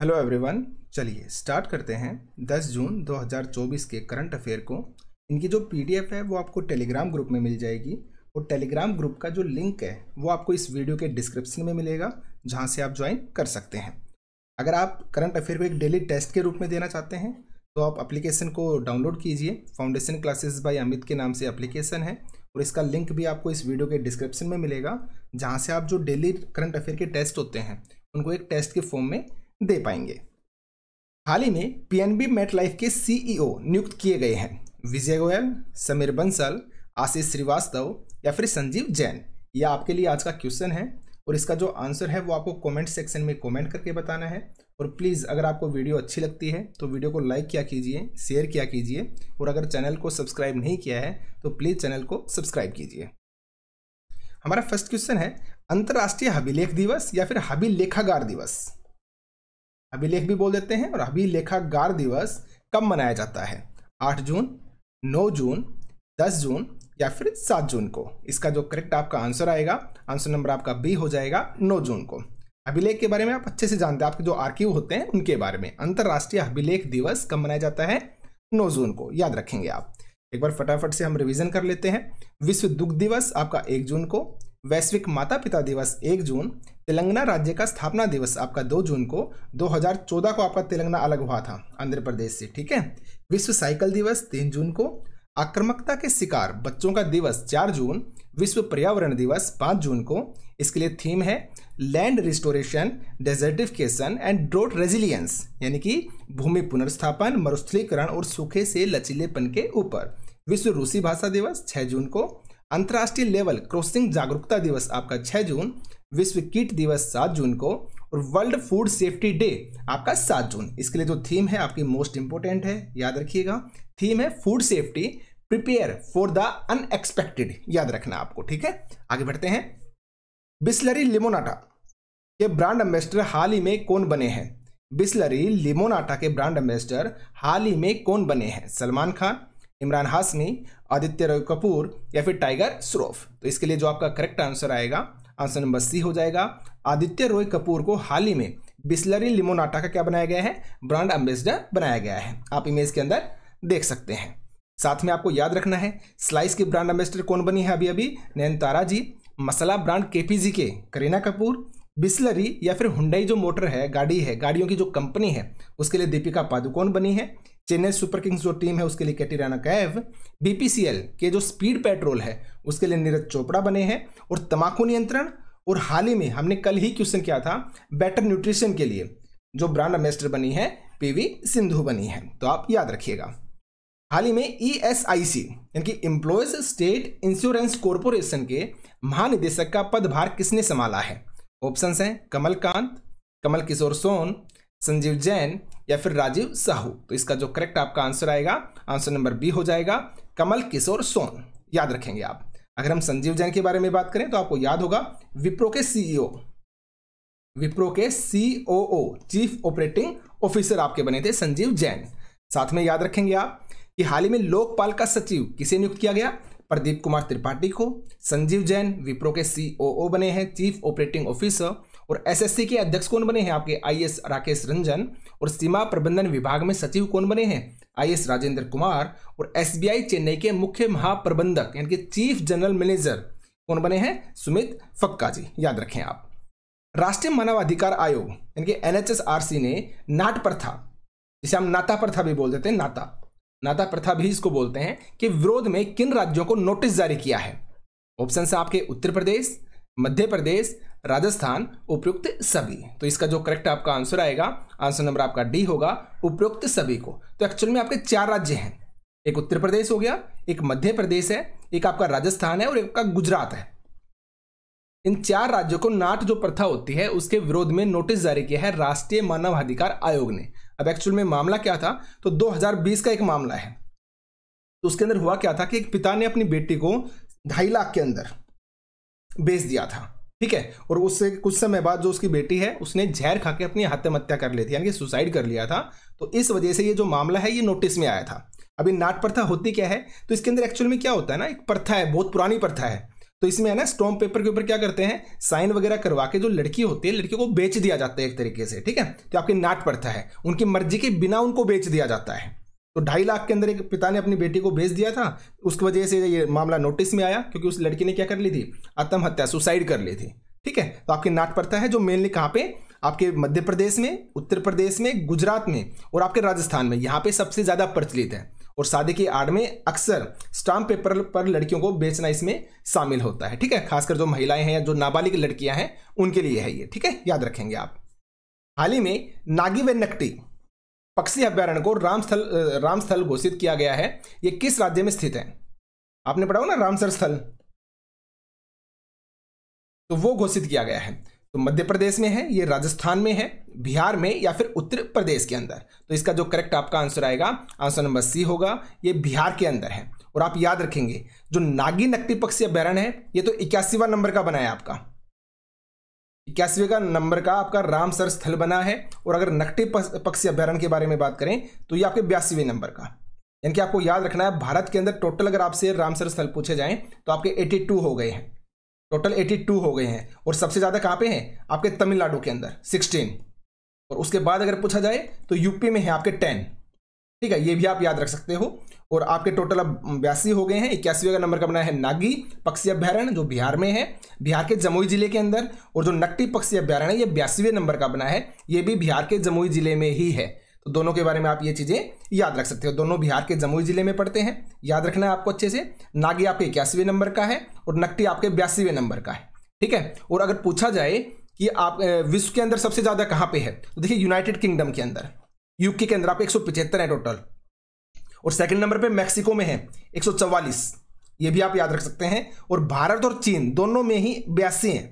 Hello everyone. चलिए start करते हैं 10 जून 2024 के करंट अफेयर को। इनकी जो पीडीएफ है वो आपको टेलीग्राम ग्रुप में मिल जाएगी और टेलीग्राम ग्रुप का जो लिंक है वो आपको इस वीडियो के डिस्क्रिप्शन में मिलेगा, जहां से आप ज्वाइन कर सकते हैं। अगर आप करंट अफेयर को एक डेली टेस्ट के रूप में देना चाहते हैं तो आप एप्लीकेशन को डाउनलोड कीजिए। फाउंडेशन क्लासेस बाय अमित के नाम से एप्लीकेशन है और इसका लिंक भी आपको इस वीडियो के डिस्क्रिप्शन में मिलेगा, जहाँ से आप जो डेली करंट अफेयर के टेस्ट होते हैं उनको एक टेस्ट के फॉर्म में दे पाएंगे। हाल ही में पीएनबी मेटलाइफ के सीईओ नियुक्त किए गए हैं। विजय गोयल, समीर बंसल, आशीष श्रीवास्तव या फिर संजीव जैन। यह आपके लिए आज का क्वेश्चन है और इसका जो आंसर है वो आपको कमेंट सेक्शन में कमेंट करके बताना है। और प्लीज़ अगर आपको वीडियो अच्छी लगती है तो वीडियो को लाइक किया कीजिए, शेयर किया कीजिए और अगर चैनल को सब्सक्राइब नहीं किया है तो प्लीज़ चैनल को सब्सक्राइब कीजिए। हमारा फर्स्ट क्वेश्चन है, अंतर्राष्ट्रीय अभिलेख दिवस या फिर अभिलेखागार दिवस, अभिलेख भी बोल देते हैं, और अभिलेखागार दिवस कब मनाया जाता है? 8 जून, 9 जून, 10 जून या फिर 7 जून को? इसका जो करेक्ट आपका आंसर आएगा, आंसर नंबर आपका बी हो जाएगा 9 जून को। अभिलेख के बारे में आप अच्छे से जानते हैं, आपके जो आर्कीव होते हैं उनके बारे में। अंतर्राष्ट्रीय अभिलेख दिवस कब मनाया जाता है? 9 जून को, याद रखेंगे आप। एक बार फटाफट से हम रिवीजन कर लेते हैं। विश्व दुग्ध दिवस आपका 1 जून को, वैश्विक माता पिता दिवस 1 जून, तेलंगाना राज्य का स्थापना दिवस आपका 2 जून को। 2014 को आपका तेलंगाना अलग हुआ था आंध्र प्रदेश से, ठीक है। विश्व साइकिल दिवस 3 जून को, आक्रामकता के शिकार बच्चों का दिवस 4 जून, विश्व पर्यावरण दिवस 5 जून को। इसके लिए थीम है land restoration, desertification and draught resilience, यानी कि भूमि पुनर्स्थापन, मरुस्थलीकरण और सूखे से लचीलेपन के ऊपर। विश्व रूसी भाषा दिवस 6 जून को, अंतर्राष्ट्रीय लेवल क्रॉसिंग जागरूकता दिवस आपका 6 जून, विश्व कीट दिवस 7 जून को और वर्ल्ड फूड सेफ्टी डे आपका 7 जून। इसके लिए जो थीम है आपकी मोस्ट इंपोर्टेंट है, याद रखिएगा। थीम है food safety, prepare for the unexpected, याद रखना आपको, ठीक है। आगे बढ़ते हैं। बिसलरी लिमोनाटा के ब्रांड एम्बेसडर हाल ही में कौन बने हैं? बिसलरी लिमोनाटा के ब्रांड एम्बेसडर हाल ही में कौन बने हैं? सलमान खान, इमरान हाशमी, आदित्य रॉय कपूर या फिर टाइगर श्रॉफ? तो इसके लिए जो आपका करेक्ट आंसर आएगा, आंसर नंबर सी हो जाएगा। आदित्य रॉय कपूर को हाल ही में बिसलरी लिमोनाटा का क्या बनाया गया है? ब्रांड एम्बेसडर बनाया गया है। आप इमेज के अंदर देख सकते हैं। साथ में आपको याद रखना है स्लाइस की ब्रांड एम्बेसडर कौन बनी है अभी? नयनतारा जी। मसाला ब्रांड केपीजी के करीना कपूर। बिसलरी या फिर हुंडई जो मोटर है, गाड़ी है, गाड़ियों की जो कंपनी है, उसके लिए दीपिका पादुकोण बनी है। चेन्नई सुपर किंग्स जो टीम है उसके लिए कैटरीना कैफ। बीपीसीएल के जो स्पीड पेट्रोल है उसके लिए नीरज चोपड़ा बने हैं। और तंबाकू नियंत्रण, और हाल ही में हमने कल ही क्वेश्चन किया था, बेटर न्यूट्रिशन के लिए जो ब्रांड एम्बेसडर बनी है पीवी सिंधु बनी है। तो आप याद रखिएगा। हाल ही में ईएसआईसी यानी कि एम्प्लॉयज स्टेट इंश्योरेंस कॉरपोरेशन के महानिदेशक का पदभार किसने संभाला है? ऑप्शंस हैं कमलकांत, कमल किशोर सोन, संजीव जैन या फिर राजीव साहू। तो इसका जो करेक्ट आपका आंसर आएगा, आंसर नंबर बी हो जाएगा, कमल किशोर सोन, याद रखेंगे आप। अगर हम संजीव जैन के बारे में बात करें तो आपको याद होगा विप्रो के सीईओ, विप्रो के सीओओ चीफ ऑपरेटिंग ऑफिसर आपके बने थे संजीव जैन। साथ में याद रखेंगे आप कि हाल ही में लोकपाल का सचिव किसे नियुक्त किया गया? प्रदीप कुमार त्रिपाठी को। संजीव जैन विप्रो के सीओओ बने हैं, चीफ ऑपरेटिंग ऑफिसर। और एसएससी के अध्यक्ष कौन बने हैं आपके? आईएएस राकेश रंजन। और सीमा प्रबंधन विभाग में सचिव कौन बने हैं? आईएएस राजेंद्र कुमार। और एसबीआई चेन्नई के मुख्य महाप्रबंधक यानी कि चीफ जनरल मैनेजर कौन बने हैं? सुमित फक्का जी, याद रखें आप। राष्ट्रीय मानवाधिकार आयोग यानी कि एनएचआरसी ने नाट प्रथा, जिसे हम नाता प्रथा भी बोल देते हैं, नाता प्रथा भी इसको बोलते हैं, कि विरोध में किन राज्यों को नोटिस जारी किया है? ऑप्शन है आपके उत्तर प्रदेश, मध्य प्रदेश, राजस्थान, उपयुक्त सभी। तो इसका जो करेक्ट आपका आंसर आएगा, आंसर नंबर आपका डी होगा, उपयुक्त सभी को। तो एक्चुअल में आपके 4 राज्य हैं, एक उत्तर प्रदेश हो गया, एक मध्य प्रदेश है, एक आपका राजस्थान है और एक आपका गुजरात है। इन 4 राज्यों को नाट जो प्रथा होती है उसके विरोध में नोटिस जारी किया है राष्ट्रीय मानवाधिकार आयोग ने। अब एक्चुअल में मामला क्या था? तो 2020 का एक मामला है। तो उसके अंदर हुआ क्या था कि एक पिता ने अपनी बेटी को 2.5 लाख के अंदर बेच दिया था, ठीक है। और उससे कुछ समय बाद जो उसकी बेटी है उसने जहर खा के अपनी आत्महत्या कर ली थी, यानी कि सुसाइड कर लिया था। तो इस वजह से ये जो मामला है ये नोटिस में आया था। अभी नाट प्रथा होती क्या है? तो इसके अंदर एक्चुअल में क्या होता है ना, एक प्रथा है, बहुत पुरानी प्रथा है। तो इसमें है ना स्टॉम्प पेपर के ऊपर क्या करते हैं, साइन वगैरह करवा के जो लड़की होती है, लड़की को बेच दिया जाता है एक तरीके से, ठीक है। तो आपकी नाट प्रथा है, उनकी मर्जी के बिना उनको बेच दिया जाता है। तो 2.5 लाख के अंदर एक पिता ने अपनी बेटी को बेच दिया था, उसकी वजह से ये मामला नोटिस में आया, क्योंकि उस लड़की ने क्या कर ली थी, आत्महत्या, सुसाइड कर ली थी, ठीक है। तो आपकी नाट प्रथा है जो मेनली कहाँ पे, आपके मध्य प्रदेश में, उत्तर प्रदेश में, गुजरात में और आपके राजस्थान में, यहाँ पे सबसे ज्यादा प्रचलित है। और शादी की आड़ में अक्सर स्टाम्प पेपर पर लड़कियों को बेचना इसमें शामिल होता है, ठीक है। खासकर जो महिलाएं हैं या जो नाबालिग लड़कियां हैं उनके लिए है ये, ठीक है, याद रखेंगे आप। हाल ही में नागी व नकटी पक्षी अभ्यारण्य को रामस्थल घोषित किया गया है। ये किस राज्य में स्थित है? आपने पढ़ा हो ना रामसर स्थल, तो वो घोषित किया गया है। तो मध्य प्रदेश में है, ये राजस्थान में है, बिहार में या फिर उत्तर प्रदेश के अंदर। तो इसका जो करेक्ट आपका आंसर आएगा, आंसर नंबर सी होगा, ये बिहार के अंदर है। और आप याद रखेंगे जो नागी नकटी पक्षी अभ्यारण्य है, ये तो 81वां नंबर का बनाया आपका, 81वें का नंबर का आपका रामसर स्थल बना है। और अगर नकटी पक्षी अभ्यारण्य के बारे में बात करें तो ये आपके 82वें नंबर का। यानी कि आपको याद रखना है, भारत के अंदर टोटल अगर आपसे रामसर स्थल पूछे जाएं तो आपके 82 हो गए हैं, टोटल 82 हो गए हैं। और सबसे ज्यादा कहां पे हैं? आपके तमिलनाडु के अंदर 16। और उसके बाद अगर पूछा जाए तो यूपी में है आपके 10, ठीक है, ये भी आप याद रख सकते हो। और आपके टोटल अब 82 हो गए हैं। 81वें का नंबर का बना है नागी पक्षी अभ्यारण्य जो बिहार में है, बिहार के जमुई जिले के अंदर। और जो नकटी पक्षी अभ्यारण्य ये 82वें नंबर का बना है, ये भी बिहार के जमुई जिले में ही है। तो दोनों के बारे में आप ये चीजें याद रख सकते हो, दोनों बिहार के जमुई जिले में पड़ते हैं, याद रखना है आपको अच्छे से। नागी आपके 81वें नंबर का है और नकटी आपके 82वें नंबर का है, ठीक है। और अगर पूछा जाए कि आप विश्व के अंदर सबसे ज्यादा कहां पे है, तो देखिए यूनाइटेड किंगडम के अंदर, यूके के अंदर आपके 175 है टोटल। और सेकंड नंबर पे मैक्सिको में है 144, ये भी आप याद रख सकते हैं। और भारत और चीन दोनों में ही 82 हैं,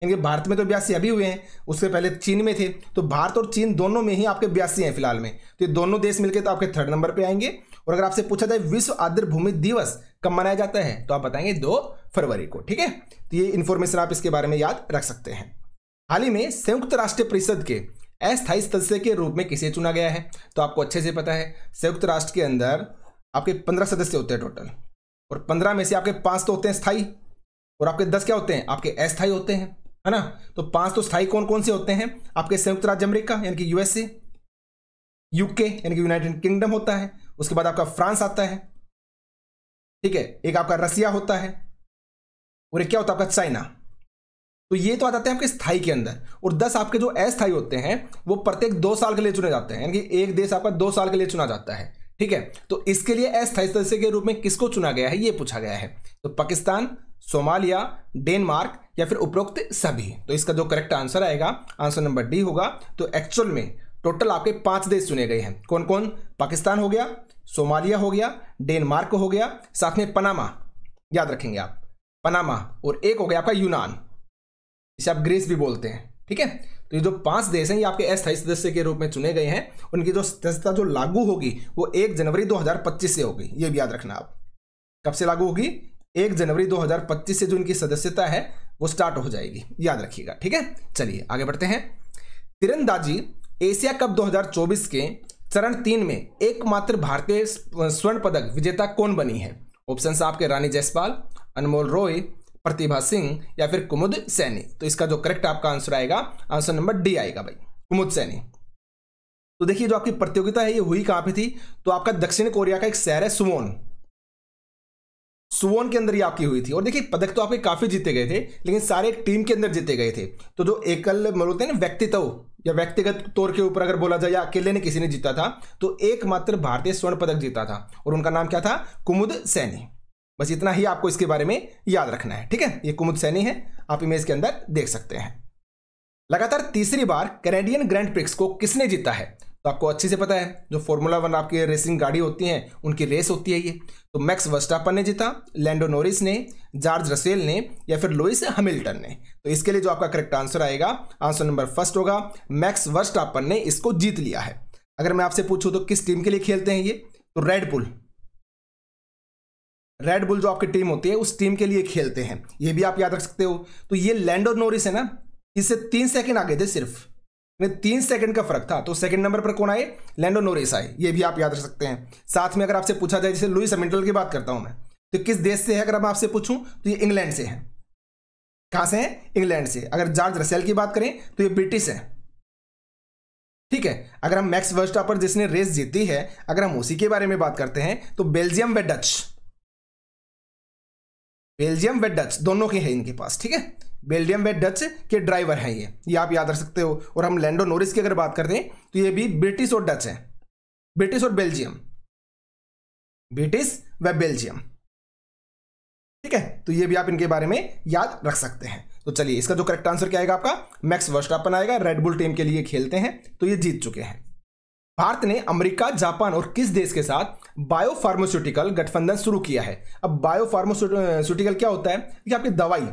यानी भारत में तो 82 अभी हुए हैं, उससे पहले चीन में थे। तो भारत और चीन दोनों में ही आपके 82 हैं फिलहाल में। तो ये दोनों देश मिलकर तो आपके 3rd नंबर पे आएंगे। और अगर आपसे पूछा जाए विश्व आर्द्र भूमि दिवस कब मनाया जाता है, तो आप बताएंगे 2 फरवरी को, ठीक है। तो ये इंफॉर्मेशन आप इसके बारे में याद रख सकते हैं। हाल ही में संयुक्त राष्ट्र परिषद के अस्थायी सदस्य के रूप में किसे चुना गया है? तो आपको अच्छे से पता है, संयुक्त राष्ट्र के अंदर आपके 15 सदस्य होते हैं टोटल, और 15 में से आपके 5 तो होते हैं स्थायी, और आपके 10 क्या होते हैं? आपके अस्थायी होते हैं, है ना। तो 5 तो स्थायी कौन कौन से होते हैं? आपके संयुक्त राज्य अमेरिका यानी कि यूएसए, यूके यानी कि यूनाइटेड किंगडम होता है, उसके बाद आपका फ्रांस आता है, ठीक है, एक आपका रसिया होता है, और एक क्या होता है आपका चाइना। तो ये तो आ जाते हैं आपके स्थायी के अंदर। और 10 आपके जो अस्थायी होते हैं वो प्रत्येक 2 साल के लिए चुने जाते हैं, यानी कि एक देश आपका 2 साल के लिए चुना जाता है, ठीक है। तो इसके लिए अस्थायी सदस्य के रूप में किसको चुना गया है, ये पूछा गया है। तो पाकिस्तान, सोमालिया, डेनमार्क या फिर उपरोक्त सभी। तो इसका जो करेक्ट आंसर आएगा, आंसर नंबर डी होगा। तो एक्चुअल में टोटल आपके 5 देश चुने गए हैं। कौन कौन? पाकिस्तान हो गया, सोमालिया हो गया, डेनमार्क हो गया, साथ में पनामा, याद रखेंगे आप, पनामा, और एक हो गया आपका यूनान, इसे आप ग्रीस भी बोलते हैं, ठीक है। तो ये जो 5 देश हैं ये आपके अस्थायी सदस्य के रूप में चुने गए हैं। उनकी जो सदस्यता जो लागू होगी वो 1 जनवरी 2025 से होगी, ये भी याद रखना आप। कब से लागू होगी? 1 जनवरी 2025 से जो इनकी सदस्यता है वो स्टार्ट हो जाएगी, याद रखिएगा, ठीक है। चलिए आगे बढ़ते हैं। तीरंदाजी एशिया कप 2024 के चरण 3 में एकमात्र भारतीय स्वर्ण पदक विजेता कौन बनी है? ऑप्शन आपके रानी जयसवाल, अनमोल रॉय, प्रतिभा सिंह या फिर कुमुद सैनी। तो इसका जो करेक्ट आपका आंसर आएगा, आंसर नंबर डी आएगा भाई, कुमुद सैनी। तो देखिए जो आपकी प्रतियोगिता है ये हुई कहां पे थी? तो आपका दक्षिण कोरिया का एक शहर है सुवोन, सुवोन के अंदर ही आपकी हुई थी। और देखिए पदक तो आपके काफी जीते गए थे, लेकिन सारे एक टीम के अंदर जीते गए थे। तो जो एकल बोलते हैं ना व्यक्तित्व या व्यक्तिगत तौर के ऊपर अगर बोला जाए या अकेले ने किसी ने जीता था, तो एकमात्र भारतीय स्वर्ण पदक जीता था और उनका नाम क्या था? कुमुद सैनी। बस इतना ही आपको इसके बारे में याद रखना है, ठीक है। ये कुमुद सैनी है, आप इमेज के अंदर देख सकते हैं। लगातार तीसरी बार कैनेडियन ग्रैंड प्रिक्स को किसने जीता है? तो आपको अच्छे से पता है, जो फॉर्मूला 1 आपकी रेसिंग गाड़ी होती है उनकी रेस होती है ये। तो मैक्स वर्स्टापन ने जीता, लैंडो नॉरिस ने, जॉर्ज रसेल ने या फिर लुइस हैमिल्टन ने। तो इसके लिए जो आपका करेक्ट आंसर आएगा, आंसर नंबर फर्स्ट होगा, मैक्स वर्स्टापन ने इसको जीत लिया है। अगर मैं आपसे पूछूं तो किस टीम के लिए खेलते हैं ये? तो रेड बुल जो आपकी टीम होती है उस टीम के लिए खेलते हैं, ये भी आप याद रख सकते हो। तो ये लैंडो नॉरिस है ना, इससे 3 सेकंड आगे थे, सिर्फ 3 सेकंड का फर्क था। तो सेकंड नंबर पर कौन आए? लैंडो नॉरिस आए, ये भी आप याद रख सकते हैं। साथ में अगर आपसे पूछा जाए, जैसे लुइस हैमिल्टन की बात करता हूं मैं, तो किस देश से है? अगर मैं आपसे पूछूं तो ये इंग्लैंड से है, कहां से हैं? इंग्लैंड से। अगर जॉर्ज रसेल की बात करें तो ये ब्रिटिश है, ठीक है। अगर हम मैक्स वर्स्टापर जिसने रेस जीती है, अगर हम उसी के बारे में बात करते हैं तो बेल्जियम व डच, बेल्जियम व डच दोनों के हैं इनके पास, ठीक है। बेल्जियम व डच के ड्राइवर हैं ये आप याद रख सकते हो। और हम लैंडो नॉरिस की अगर बात करते हैं तो ये भी ब्रिटिश और डच है, ब्रिटिश और बेल्जियम, ब्रिटिश व बेल्जियम, ठीक है। तो ये भी आप इनके बारे में याद रख सकते हैं। तो चलिए इसका जो करेक्ट आंसर क्या आएगा आपका? मैक्स वर्स्टापन आएगा। रेड बुल टीम के लिए खेलते हैं तो ये जीत चुके हैं। भारत ने अमेरिका, जापान और किस देश के साथ बायोफार्मास्यूटिकल गठबंधन शुरू किया है? अब बायोफार्मास्यूटिकल क्या होता है? ये आपकी दवाई,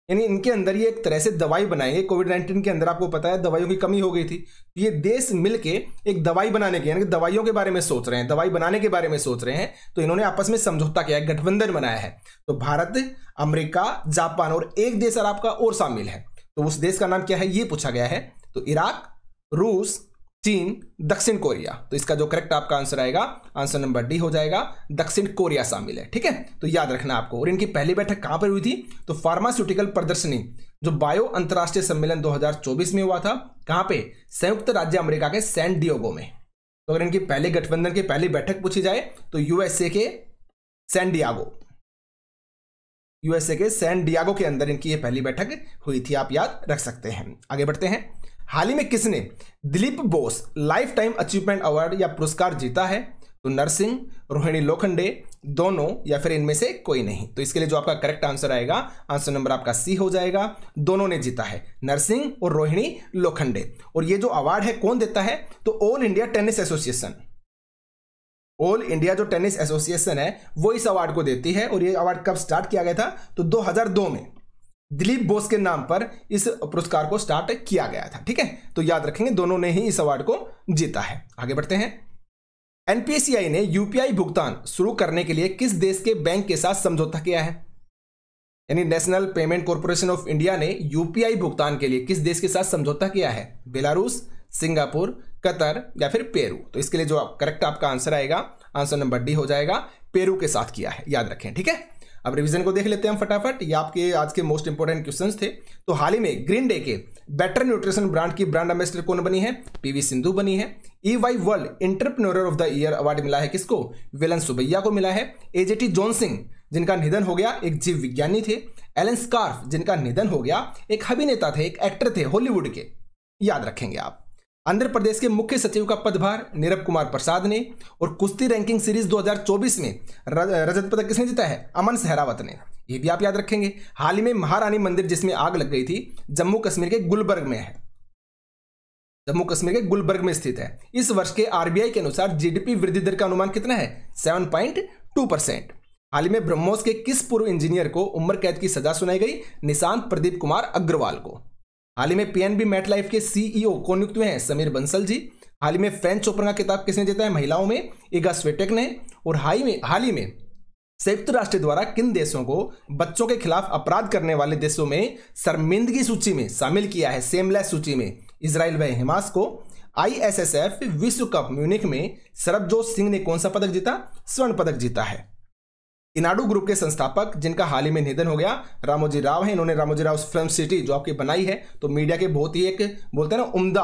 यानी इनके अंदर ये एक तरह से दवाई बनाएंगे। कोविड-19 के अंदर आपको पता है दवाइयों की कमी हो गई थी, ये देश मिलके एक दवाई बनाने के, यानी कि दवाइयों के बारे में सोच रहे हैं, दवाई बनाने के बारे में सोच रहे हैं। तो इन्होंने आपस में समझौता किया है, गठबंधन बनाया है। तो भारत, अमेरिका, जापान और एक देश और आपका और शामिल है। तो उस देश का नाम क्या है ये पूछा गया है। तो इराक, रूस, चीन, दक्षिण कोरिया। तो इसका जो करेक्ट आपका आंसर आएगा, आंसर नंबर डी हो जाएगा, दक्षिण कोरिया शामिल है, ठीक है। तो याद रखना आपको। और इनकी पहली बैठक कहां पर हुई थी? तो फार्मास्यूटिकल प्रदर्शनी जो बायो अंतरराष्ट्रीय सम्मेलन 2024 में हुआ था, कहां पे? संयुक्त राज्य अमेरिका के सैन डिएगो में। तो अगर इनकी पहले गठबंधन की पहली बैठक पूछी जाए तो यूएसए के सैन डिएगो, यूएसए के सैन डिएगो के अंदर इनकी ये पहली बैठक हुई थी, आप याद रख सकते हैं। आगे बढ़ते हैं। हाल ही में किसने Dilip Bose life time achievement award या पुरस्कार जीता है? तो नरसिंह, रोहिणी लोखंडे, दोनों या फिर इनमें से कोई नहीं। तो इसके लिए जो आपका करेक्ट आंसर आएगा, आंसर नंबर आपका सी हो जाएगा। दोनों ने जीता है, नरसिंह और रोहिणी लोखंडे। और ये जो अवार्ड है कौन देता है? तो all India tennis association, all India जो टेनिस एसोसिएशन है वो इस अवार्ड को देती है। और ये अवार्ड कब स्टार्ट किया गया था? तो 2002 में दिलीप बोस के नाम पर इस पुरस्कार को स्टार्ट किया गया था, ठीक है। तो याद रखेंगे दोनों ने ही इस अवार्ड को जीता है। आगे बढ़ते हैं। एनपीसीआई ने यूपीआई भुगतान शुरू करने के लिए किस देश के बैंक के साथ समझौता किया है? यानी national payment corporation of India ने यूपीआई भुगतान के लिए किस देश के साथ समझौता किया है? बेलारूस, सिंगापुर, कतर या फिर पेरू। तो इसके लिए जो करेक्ट आपका आंसर आएगा, आंसर नंबर डी हो जाएगा, पेरू के साथ किया है, याद रखें, ठीक है। अब रिवीजन को देख लेते हैं हम फटाफट। ये आपके आज के मोस्ट इंपोर्टेंट क्वेश्चंस थे। तो हाल ही में ग्रीन डे के बेटर न्यूट्रिशन ब्रांड की ब्रांड एम्बेसडर कौन बनी है? पीवी सिंधु बनी है। EY world entrepreneur of the year award मिला है किसको? विलन सुबैया को मिला है। AJT जॉनसन जिनका निधन हो गया, एक जीव विज्ञानी थे। एलन स्कार्फ जिनका निधन हो गया, एक अभिनेता थे, एक एक्टर थे हॉलीवुड के, याद रखेंगे आप। आंध्र प्रदेश के मुख्य सचिव का पदभार नीरव कुमार प्रसाद ने। और कुश्ती रैंकिंग सीरीज 2024 में रजत पदक किसने जीता है? अमन सहरावत ने, ये भी आप याद रखेंगे। हाल ही में महारानी मंदिर जिसमें आग लग गई थी, जम्मू कश्मीर के गुलबर्ग में है, जम्मू कश्मीर के गुलबर्ग में स्थित है। इस वर्ष के आरबीआई के अनुसार जीडीपी वृद्धि दर का अनुमान कितना है? 7.2%। हाल ही में ब्रह्मोस के किस पूर्व इंजीनियर को उम्र कैद की सजा सुनाई गई? निशांत प्रदीप कुमार अग्रवाल को। हाल ही में पीएनबी मेटलाइफ के सीईओ कौन नियुक्त हुए हैं? समीर बंसल जी। हाल ही में फ्रेंच ओपन का खिताब किसने जीता है महिलाओं में? इगा स्विटेक ने। और हाल ही में संयुक्त राष्ट्र द्वारा किन देशों को बच्चों के खिलाफ अपराध करने वाले देशों में शर्मिंदगी सूची में शामिल किया है? सेमलेस सूची में इजराइल व हमास को। ISSF विश्व कप म्यूनिख में सरबजोत सिंह ने कौन सा पदक जीता? स्वर्ण पदक जीता है। इनाडू ग्रुप के संस्थापक जिनका हाल ही में निधन हो गया, रामोजी राव है। इन्होंने रामोजी राव फिल्म सिटी जो आपकी बनाई है, तो मीडिया के बहुत ही एक बोलते हैं ना उम्दा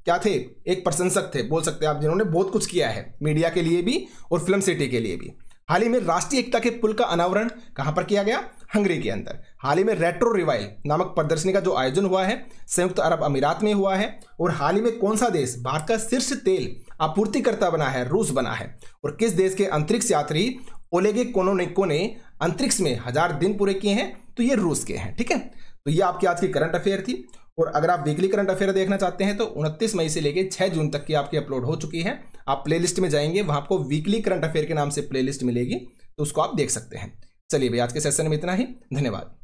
क्या थे, एक प्रशंसक थे बोल सकते हैं आप, जिन्होंने बहुत कुछ किया है मीडिया के लिए भी और फिल्म सिटी के लिए भी। हाल ही में राष्ट्रीय एकता के पुल का अनावरण कहां पर किया गया? हंगरी के अंदर। हाल ही में रेट्रो रिवाइल नामक प्रदर्शनी का जो आयोजन हुआ है संयुक्त अरब अमीरात में हुआ है। और हाल ही में कौन सा देश भारत का शीर्ष तेल आपूर्तिकर्ता बना है? रूस बना है। और किस देश के अंतरिक्ष यात्री ओलेगे कोनोनेको ने अंतरिक्ष में 1000 दिन पूरे किए हैं? तो ये रूस के हैं, ठीक है। तो ये आपकी आज की करंट अफेयर थी। और अगर आप वीकली करंट अफेयर देखना चाहते हैं तो 29 मई से लेकर 6 जून तक की आपकी अपलोड हो चुकी है। आप प्लेलिस्ट में जाएंगे, वहां आपको वीकली करंट अफेयर के नाम से प्लेलिस्ट मिलेगी, तो उसको आप देख सकते हैं। चलिए भाई आज के सेशन में इतना ही, धन्यवाद।